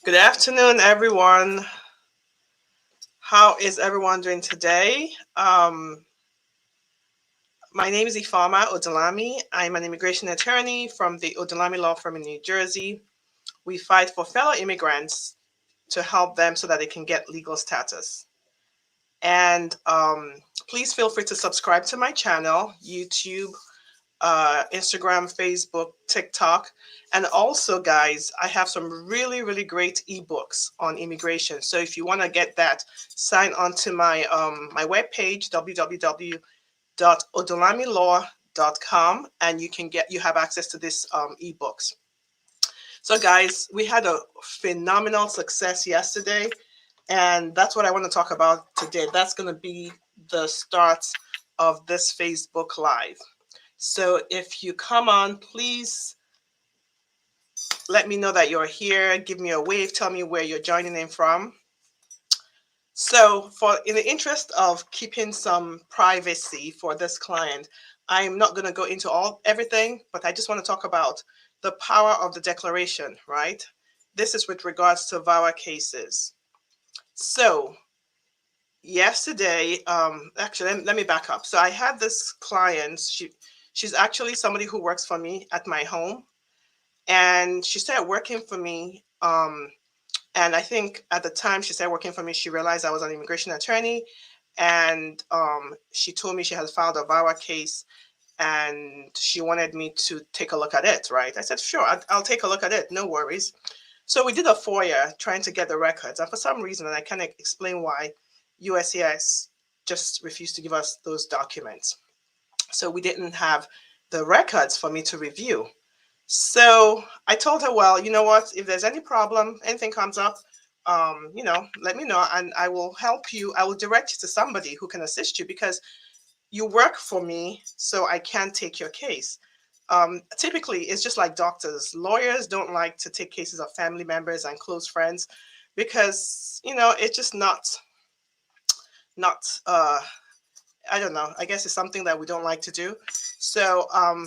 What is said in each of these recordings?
Good afternoon, everyone. How is everyone doing today? My name is Ifama Odunlami. I'm an immigration attorney from the Odunlami law firm in New Jersey. We fight for fellow immigrants to help them so that they can get legal status. And please feel free to subscribe to my channel, YouTube, Instagram, Facebook, TikTok. And also, guys, I have some really great ebooks on immigration. So if you want to get that, sign on to my webpage, www.odolamilaw.com, and you have access to this ebooks. So, guys, we had a phenomenal success yesterday, and that's what I want to talk about today. That's going to be the start of this Facebook Live. So if you come on, please let me know that you're here. Give me a wave. Tell me where you're joining in from. So in the interest of keeping some privacy for this client, I'm not going to go into everything, but I just want to talk about the power of the declaration, right? This is with regards to VAWA cases. So yesterday, actually, let me back up. So I had this client. She's actually somebody who works for me at my home, and she started working for me. And I think at the time she started working for me, she realized I was an immigration attorney, and she told me she had filed a VAWA case, and she wanted me to take a look at it. Right? I said, sure, I'll take a look at it. No worries. So we did a FOIA trying to get the records, and for some reason, and I can't explain why, USCIS just refused to give us those documents. So we didn't have the records for me to review. So I told her, well, you know what? If there's any problem, anything comes up, let me know, and I will help you. I will direct you to somebody who can assist you because you work for me, so I can take your case. Typically, it's just like doctors. Lawyers don't like to take cases of family members and close friends because it's just not I don't know. I guess it's something that we don't like to do. So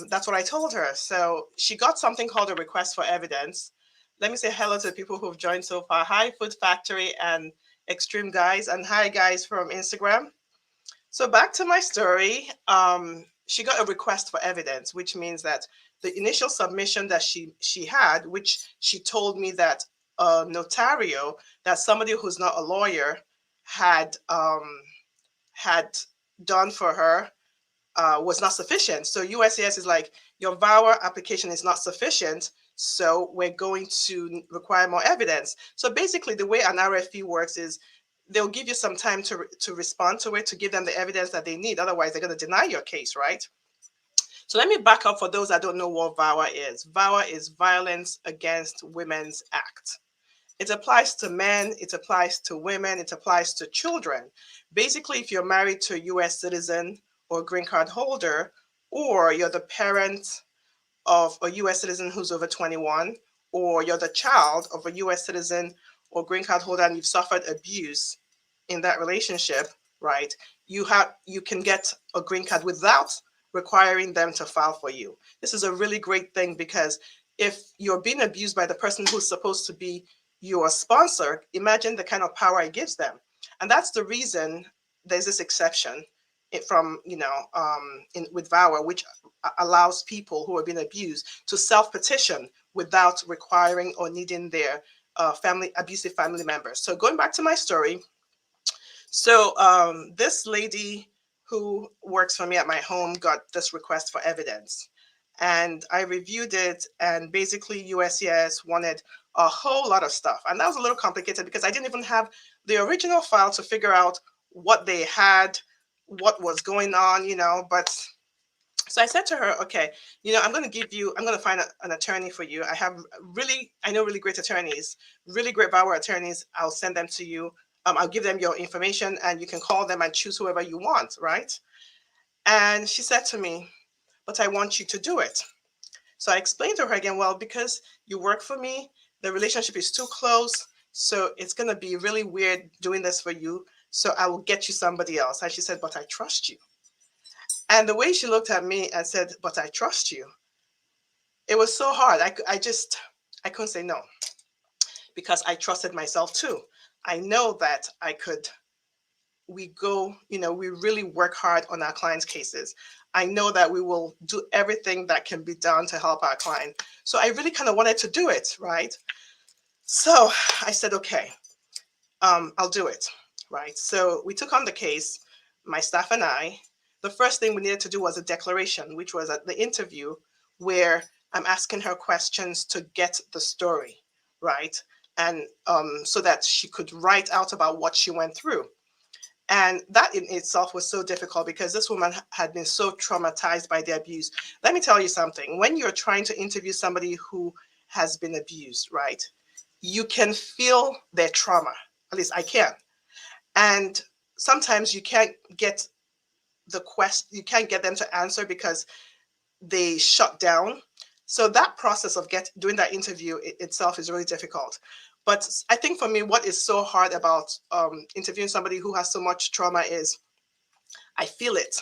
that's what I told her. So she got something called a request for evidence. Let me say hello to the people who've joined so far. Hi, Food Factory and Extreme Guys, and hi, guys from Instagram. So back to my story. She got a request for evidence, which means that the initial submission that she had, which she told me that a notario, that somebody who's not a lawyer, had done for her was not sufficient. So USCIS is like, your VAWA application is not sufficient, so we're going to require more evidence. So basically, the way an RFE works is they'll give you some time to respond to it, to give them the evidence that they need. Otherwise, they're going to deny your case, right? So let me back up for those that don't know what VAWA is. VAWA is Violence Against Women's Act. It applies to men, it applies to women, it applies to children. Basically, if you're married to a US citizen or green card holder, or you're the parent of a US citizen who's over 21, or you're the child of a US citizen or green card holder and you've suffered abuse in that relationship, right? You can get a green card without requiring them to file for you. This is a really great thing because if you're being abused by the person who's supposed to be your sponsor, imagine the kind of power it gives them. And that's the reason there's this exception from, with VAWA, which allows people who are being abused to self-petition without requiring or needing their abusive family members. So going back to my story, so this lady who works for me at my home got this request for evidence. And I reviewed it, and basically USCIS wanted a whole lot of stuff. And that was a little complicated because I didn't even have the original file to figure out what they had, what was going on, but so I said to her, okay, I'm going to find an attorney for you. I know really great attorneys, really great VAWA attorneys. I'll send them to you. I'll give them your information and you can call them and choose whoever you want, right? And she said to me, but I want you to do it. So I explained to her again, well, because you work for me, the relationship is too close. So it's going to be really weird doing this for you. So I will get you somebody else. And she said, but I trust you. And the way she looked at me and said, but I trust you, it was so hard. I couldn't say no. because I trusted myself too. I know that we really work hard on our clients' cases. I know that we will do everything that can be done to help our client. So I really kind of wanted to do it, right? So I said, okay, I'll do it, right? So we took on the case, my staff and I. The first thing we needed to do was a declaration, which was at the interview where I'm asking her questions to get the story, right? And so that she could write out about what she went through. And that in itself was so difficult because this woman had been so traumatized by the abuse. Let me tell you something. When you're trying to interview somebody who has been abused, right, you can feel their trauma. At least I can. And sometimes you can't get you can't get them to answer because they shut down. So that process of doing that interview itself is really difficult. But I think for me, what is so hard about interviewing somebody who has so much trauma is I feel it.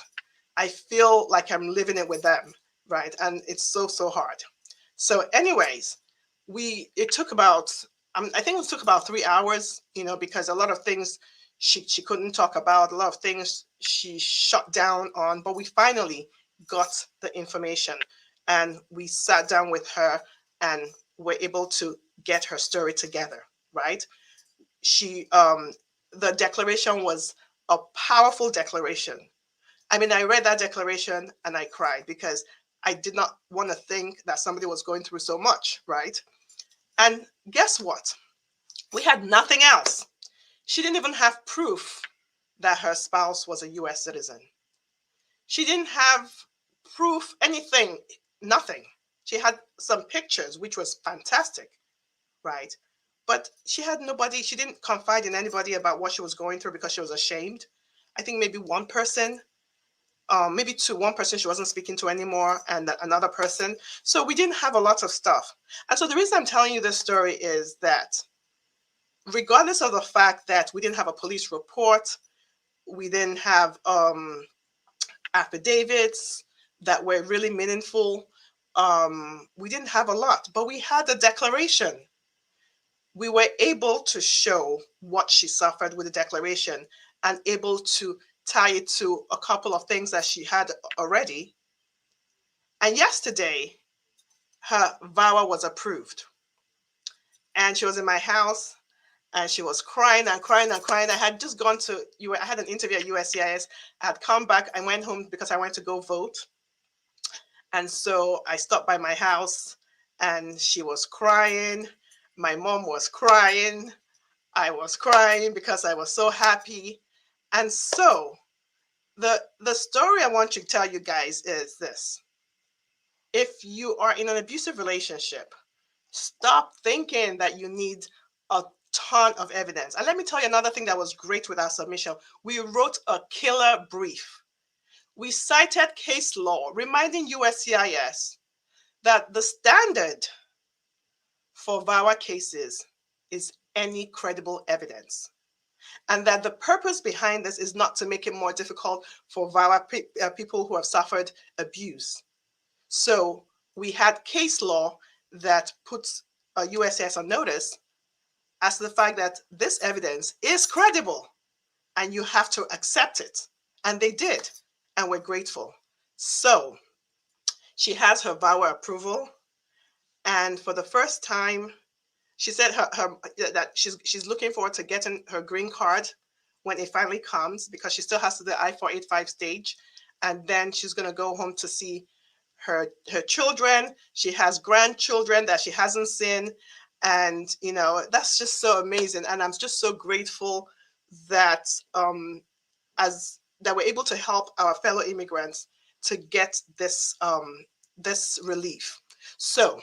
I feel like I'm living it with them, right? And it's so hard. So anyways, it took about, I think it took about 3 hours, because a lot of things she couldn't talk about, a lot of things she shut down on, but we finally got the information and we sat down with her and were able to get her story together, right? The declaration was a powerful declaration. I mean, I read that declaration and I cried because I did not want to think that somebody was going through so much, right? And guess what? We had nothing else. She didn't even have proof that her spouse was a US citizen. She didn't have proof, anything, nothing. She had some pictures, which was fantastic, right? But she had nobody, she didn't confide in anybody about what she was going through because she was ashamed. I think maybe one person, maybe two, one person she wasn't speaking to anymore, and another person. So we didn't have a lot of stuff. And so the reason I'm telling you this story is that regardless of the fact that we didn't have a police report, we didn't have affidavits that were really meaningful, we didn't have a lot, but we had a declaration. We were able to show what she suffered with the declaration and able to tie it to a couple of things that she had already. And yesterday, her VAWA was approved. And she was in my house and she was crying and crying and crying. I had just gone to, I had an interview at SJIS. I had come back. I went home because I went to go vote. And so I stopped by my house and she was crying. My mom was crying. I was crying because I was so happy. And so the story I want to tell you guys is this. If you are in an abusive relationship, stop thinking that you need a ton of evidence. And let me tell you another thing that was great with our submission. We wrote a killer brief. We cited case law reminding USCIS that the standard for VAWA cases is any credible evidence. And that the purpose behind this is not to make it more difficult for VAWA people who have suffered abuse. So we had case law that puts USCIS on notice as to the fact that this evidence is credible and you have to accept it. And they did, and we're grateful. So she has her VAWA approval. And for the first time, she said that she's looking forward to getting her green card when it finally comes, because she still has to do the I-485 stage. And then she's going to go home to see her children. She has grandchildren that she hasn't seen. And, that's just so amazing. And I'm just so grateful that that we're able to help our fellow immigrants to get this relief. So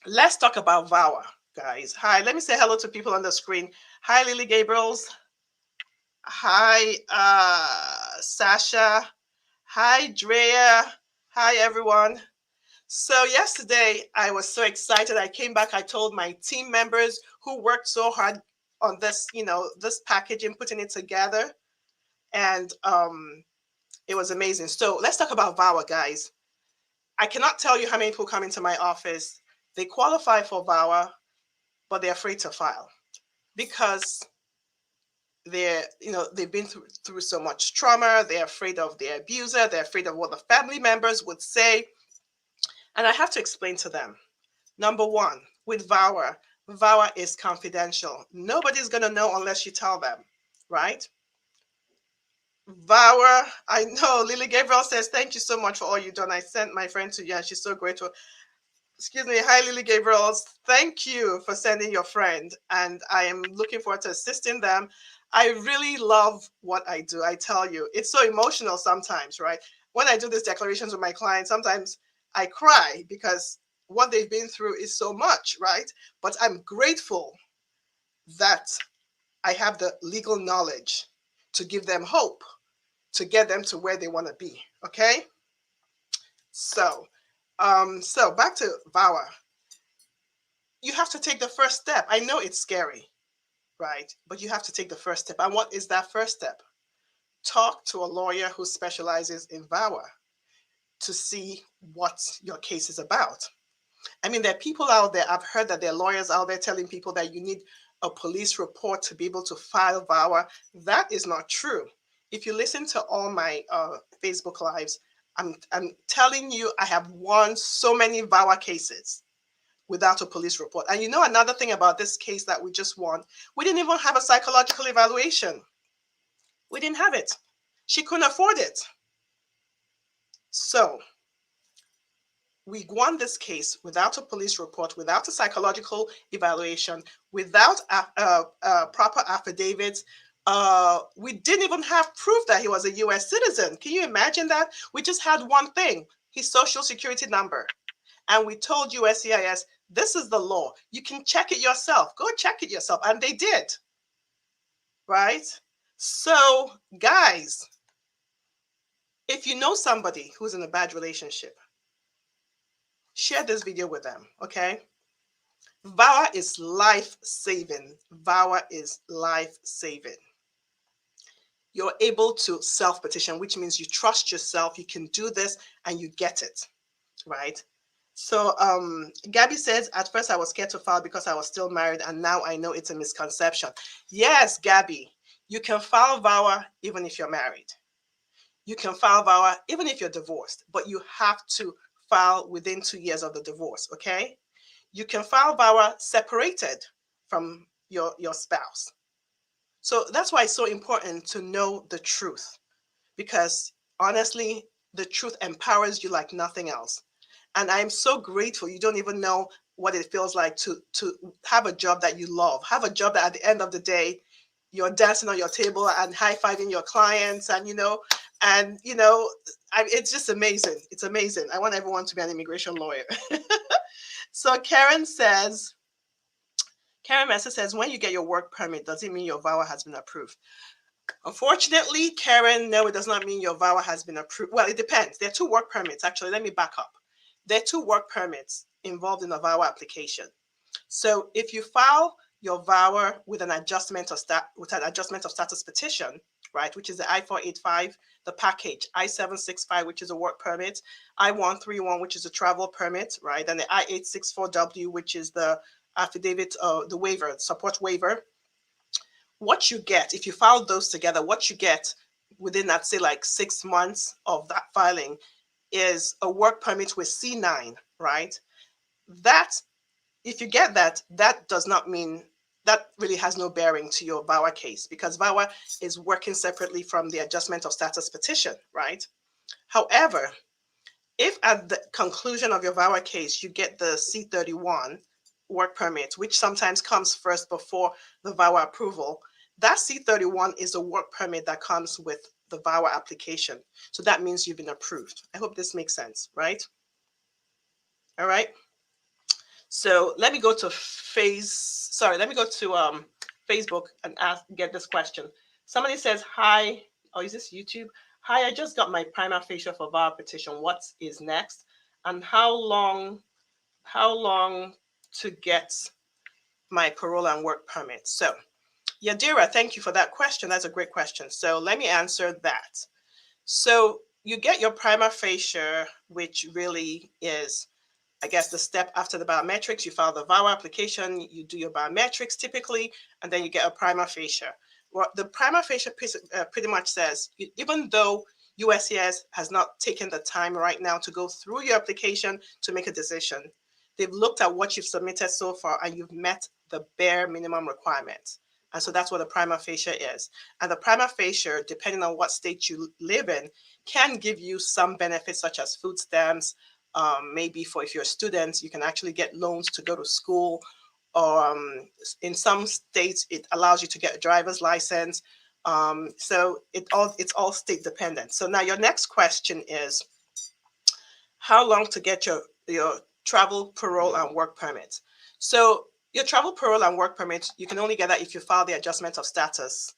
let's talk about VAWA, guys. Hi, let me say hello to people on the screen. Hi, Lily Gabriels. Hi, Sasha. Hi, Drea. Hi, everyone. So yesterday, I was so excited. I came back. I told my team members who worked so hard on this, this packaging, putting it together. And it was amazing. So let's talk about VAWA, guys. I cannot tell you how many people come into my office. They qualify for VAWA. but they're afraid to file because they've been through so much trauma. They're afraid of their abuser. They're afraid of what the family members would say. And I have to explain to them. Number one, with VAWA, VAWA is confidential. Nobody's going to know unless you tell them, right? VAWA, I know Lily Gabriel says, thank you so much for all you've done. I sent my friend to you and she's so grateful. Excuse me. Hi, Lily Gabriel. Thank you for sending your friend. And I am looking forward to assisting them. I really love what I do. I tell you, it's so emotional sometimes, right? When I do these declarations with my clients, sometimes I cry because what they've been through is so much, right? But I'm grateful that I have the legal knowledge to give them hope, to get them to where they want to be. Okay. So back to VAWA. You have to take the first step. I know it's scary, right? But you have to take the first step. And what is that first step? Talk to a lawyer who specializes in VAWA to see what your case is about. I mean, there are people out there, I've heard that there are lawyers out there telling people that you need a police report to be able to file VAWA. That is not true. If you listen to all my Facebook lives, I'm telling you, I have won so many VAWA cases without a police report. And you know another thing about this case that we just won, we didn't even have a psychological evaluation. We didn't have it. She couldn't afford it. So we won this case without a police report, without a psychological evaluation, without proper affidavits. We didn't even have proof that he was a US citizen. Can you imagine that? We just had one thing, his social security number. And we told SJIS, this is the law. You can check it yourself. Go check it yourself. And they did. Right? So, guys, if you know somebody who's in a bad relationship, share this video with them, okay? VAWA is life-saving. VAWA is life-saving. You're able to self-petition, which means you trust yourself, you can do this, and you get it, right? So Gabby says, at first I was scared to file because I was still married, and now I know it's a misconception. Yes, Gabby, you can file VAWA even if you're married. You can file VAWA even if you're divorced, but you have to file within 2 years of the divorce, okay? You can file VAWA separated from your spouse. So that's why it's so important to know the truth, because honestly, the truth empowers you like nothing else. And I'm so grateful. You don't even know what it feels like to have a job that you love, have a job that at the end of the day, you're dancing on your table and high-fiving your clients, and it's just amazing. It's amazing. I want everyone to be an immigration lawyer. So Karen Messer says, when you get your work permit, does it mean your VAWA has been approved? Unfortunately, Karen, no, it does not mean your VAWA has been approved. Well, it depends. There are 2 work permits. Actually, let me back up. There are 2 work permits involved in a VAWA application. So if you file your VAWA with an adjustment of status petition, right, which is the I-485, the package, I-765, which is a work permit, I-131, which is a travel permit, right, and the I-864W, which is the affidavit, the waiver, support waiver. What you get, if you file those together, what you get within that, say, like 6 months of that filing is a work permit with C9, right? That, if you get that, that does not mean, that really has no bearing to your VAWA case, because VAWA is working separately from the adjustment of status petition, right? However, if at the conclusion of your VAWA case, you get the C31 work permit, which sometimes comes first before the VAWA approval, that C31 is a work permit that comes with the VAWA application. So that means you've been approved. I hope this makes sense, right? All right. So let me go to Facebook and get this question. Somebody says, hi, oh, is this YouTube? Hi, I just got my prima facie for VAWA petition. What is next? And how long to get my parole and work permit? So Yadira, thank you for that question. That's a great question. So let me answer that. So you get your prima facie, which really is I guess, the step after the biometrics. You file the VAWA application, you do your biometrics typically, and then you get a prima facie. Well, the prima facie pretty much says, even though USCIS has not taken the time right now to go through your application to make a decision, they've looked at what you've submitted so far and you've met the bare minimum requirements. And so that's what a prima facie is. And the prima facie, depending on what state you live in, can give you some benefits such as food stamps. Maybe for if you're students, you can actually get loans to go to school. In some states, it allows you to get a driver's license. So it's all state dependent. So now your next question is, how long to get your travel, parole, and work permit? So your travel, parole, and work permit, you can only get that if you file the adjustment of status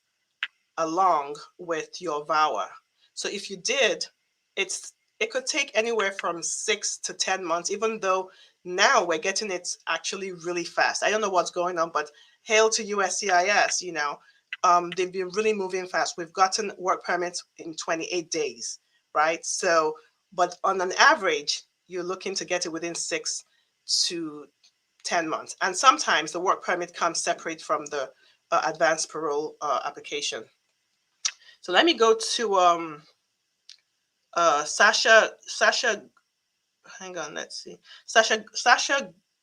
along with your VAWA. So if you did, it could take anywhere from 6 to 10 months, even though now we're getting it actually really fast. I don't know what's going on, but hail to USCIS, they've been really moving fast. We've gotten work permits in 28 days, right? So, but on an average, you're looking to get it within 6 to 10 months. And sometimes the work permit comes separate from the advanced parole application. So let me go to Sasha, hang on, let's see. Sasha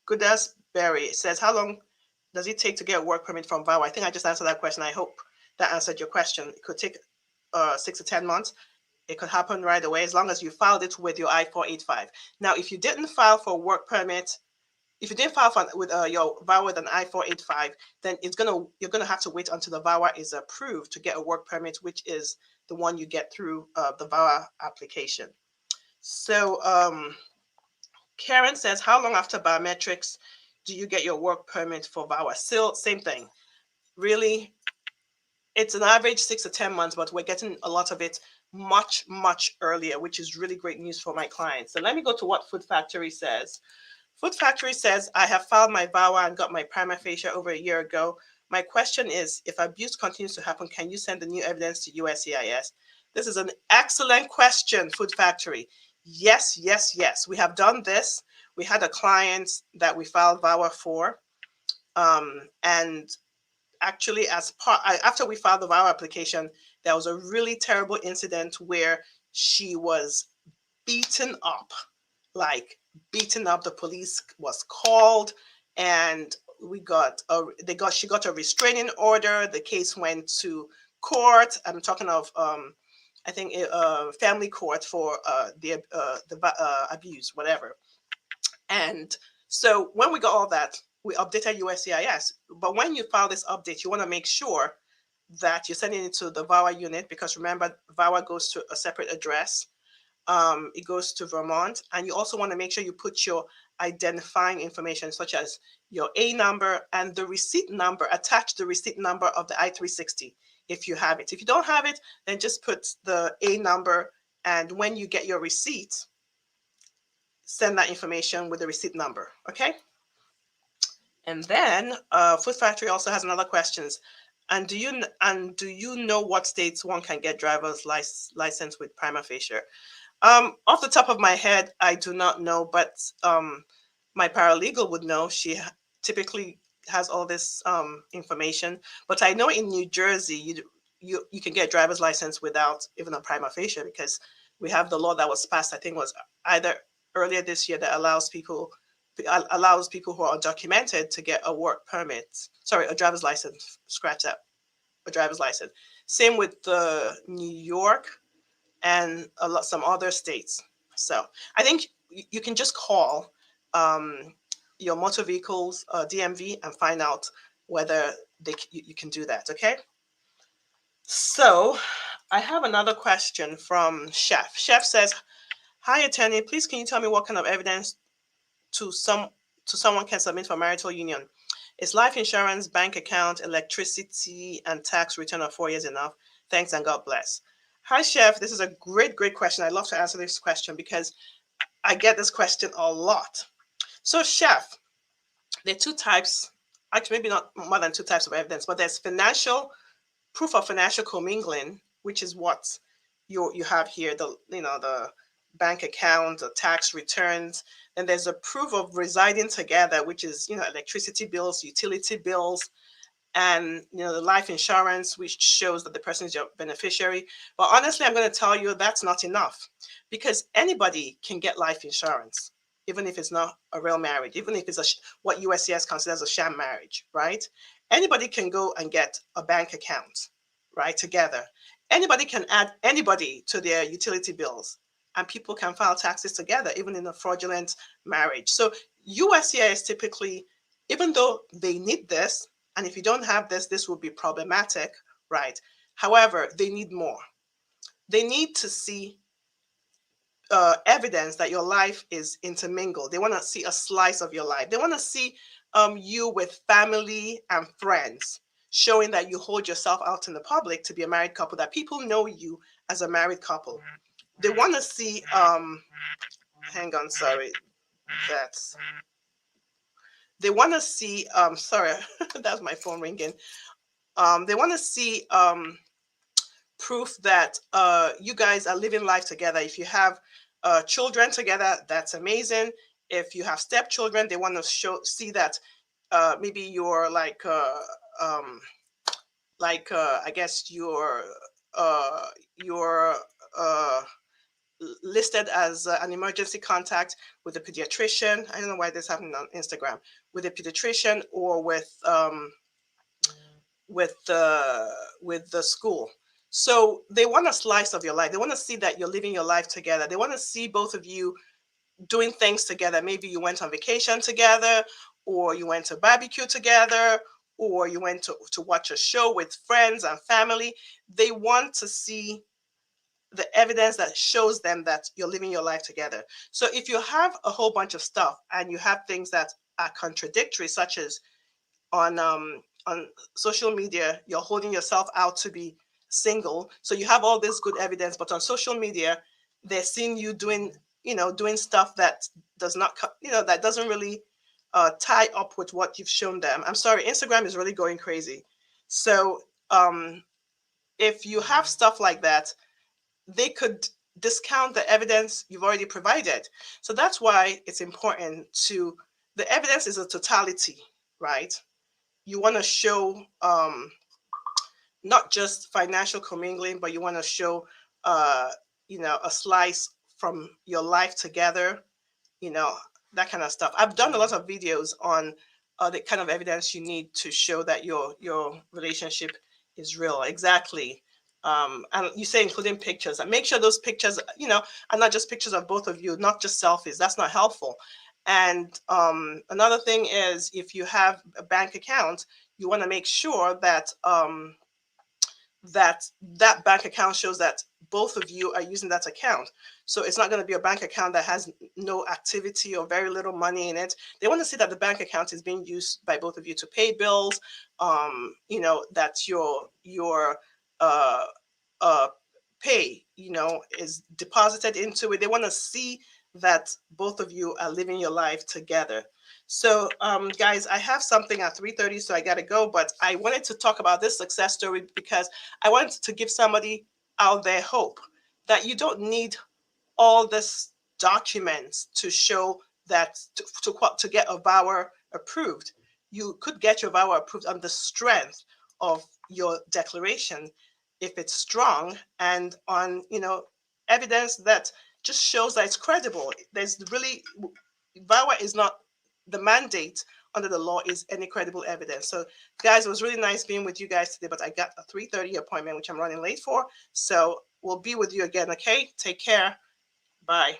Goodasberry says, how long does it take to get a work permit from VAWA? I think I just answered that question. I hope that answered your question. It could take 6 to 10 months. It could happen right away as long as you filed it with your I-485. Now, if you didn't file for work permit, if you didn't file with your VAWA with an I-485, then you're gonna have to wait until the VAWA is approved to get a work permit, which is the one you get through the VAWA application. So Karen says, how long after biometrics do you get your work permit for VAWA? Still, same thing. Really, it's an average 6 to 10 months, but we're getting a lot of it much, much earlier, which is really great news for my clients. So let me go to what Food Factory says. Food Factory says, I have filed my VAWA and got my prima facie over a year ago. My question is, if abuse continues to happen, can you send the new evidence to USCIS? This is an excellent question, Food Factory. Yes, yes, yes. We have done this. We had a client that we filed VAWA for. And actually, after we filed the VAWA application, there was a really terrible incident where she was beaten up, like beaten up. The police was called, and she got a restraining order. The case went to court. I'm talking of I think family court for the abuse, whatever. And so when we got all that, we updated USCIS. But when you file this update, you want to make sure that you're sending it to the VAWA unit, because remember, VAWA goes to a separate address. It goes to Vermont, and you also want to make sure you put your identifying information, such as your A number and the receipt number. Attach the receipt number of the I-360 if you have it. If you don't have it, then just put the A number, and when you get your receipt, send that information with the receipt number, okay? And then Food Factory also has another questions. And do you know what states one can get driver's license with prima facie? Off the top of my head, I do not know, but my paralegal would know. She typically has all this information. But I know in New Jersey, you can get a driver's license without even a prima facie, because we have the law that was passed, I think was either earlier this year, that allows people who are undocumented to get a work permit. Sorry, a driver's license. Scratch that. A driver's license. Same with New York and some other states. So I think you can just call your motor vehicles DMV and find out whether you can do that. Okay. So I have another question from Chef. Chef says, "Hi, attorney. Please, can you tell me what kind of evidence to someone can submit for marital union? Is life insurance, bank account, electricity, and tax return of 4 years enough? Thanks and God bless." Hi, Chef. This is a great question. I'd love to answer this question because I get this question a lot. So, Chef, there are two types, actually maybe not more than two types of evidence, but there's proof of financial commingling, which is what you have here, the bank account, tax returns. Then there's a proof of residing together, which is, electricity bills, utility bills, and the life insurance, which shows that the person is your beneficiary. But honestly, I'm going to tell you that's not enough, because anybody can get life insurance, even if it's not a real marriage, even if it's what USCIS considers a sham marriage, right? Anybody can go and get a bank account, right, together. Anybody can add anybody to their utility bills, and people can file taxes together, even in a fraudulent marriage. So USCIS typically, even though they need this, and if you don't have this, this will be problematic, right? However, they need more. They need to see evidence that your life is intermingled. They want to see a slice of your life. They want to see you with family and friends, showing that you hold yourself out in the public to be a married couple, that people know you as a married couple. They want to see, hang on, sorry, that's, they want to see, sorry, that's my phone ringing. They want to see proof that you guys are living life together. If you have children together, that's amazing. If you have stepchildren, they want to see that maybe you're I guess you're uh, listed as an emergency contact with a pediatrician. I don't know why this happened on Instagram, with a pediatrician, or with the school. So they want a slice of your life. They want to see that you're living your life together. They want to see both of you doing things together. Maybe you went on vacation together, or you went to barbecue together, or you went to watch a show with friends and family. They want to see the evidence that shows them that you're living your life together. So if you have a whole bunch of stuff and you have things that are contradictory, such as on social media, you're holding yourself out to be single, so you have all this good evidence, but on social media, they're seeing you doing stuff that does not that doesn't really tie up with what you've shown them. I'm sorry, Instagram is really going crazy. So if you have stuff like that, they could discount the evidence you've already provided. So that's why it's important the evidence is a totality, right? You want to show not just financial commingling, but you want to show a slice from your life together, that kind of stuff. I've done a lot of videos on the kind of evidence you need to show that your relationship is real. Exactly. And you say including pictures, and make sure those pictures are not just pictures of both of you, not just selfies. That's not helpful. And another thing is, if you have a bank account, you want to make sure that that bank account shows that both of you are using that account. So it's not going to be a bank account that has no activity or very little money in it. They want to see that the bank account is being used by both of you to pay bills, that your pay, is deposited into it. They want to see that both of you are living your life together. So guys, I have something at 3:30, so I got to go, but I wanted to talk about this success story because I wanted to give somebody out there hope that you don't need all this documents to show that to get a VAWA approved. You could get your VAWA approved on the strength of your declaration, if it's strong, and on evidence that just shows that it's credible. There's really, VAWA is not the mandate under the law, is any credible evidence. So guys, it was really nice being with you guys today, but I got a 3:30 appointment, which I'm running late for. So we'll be with you again. Okay, take care. Bye.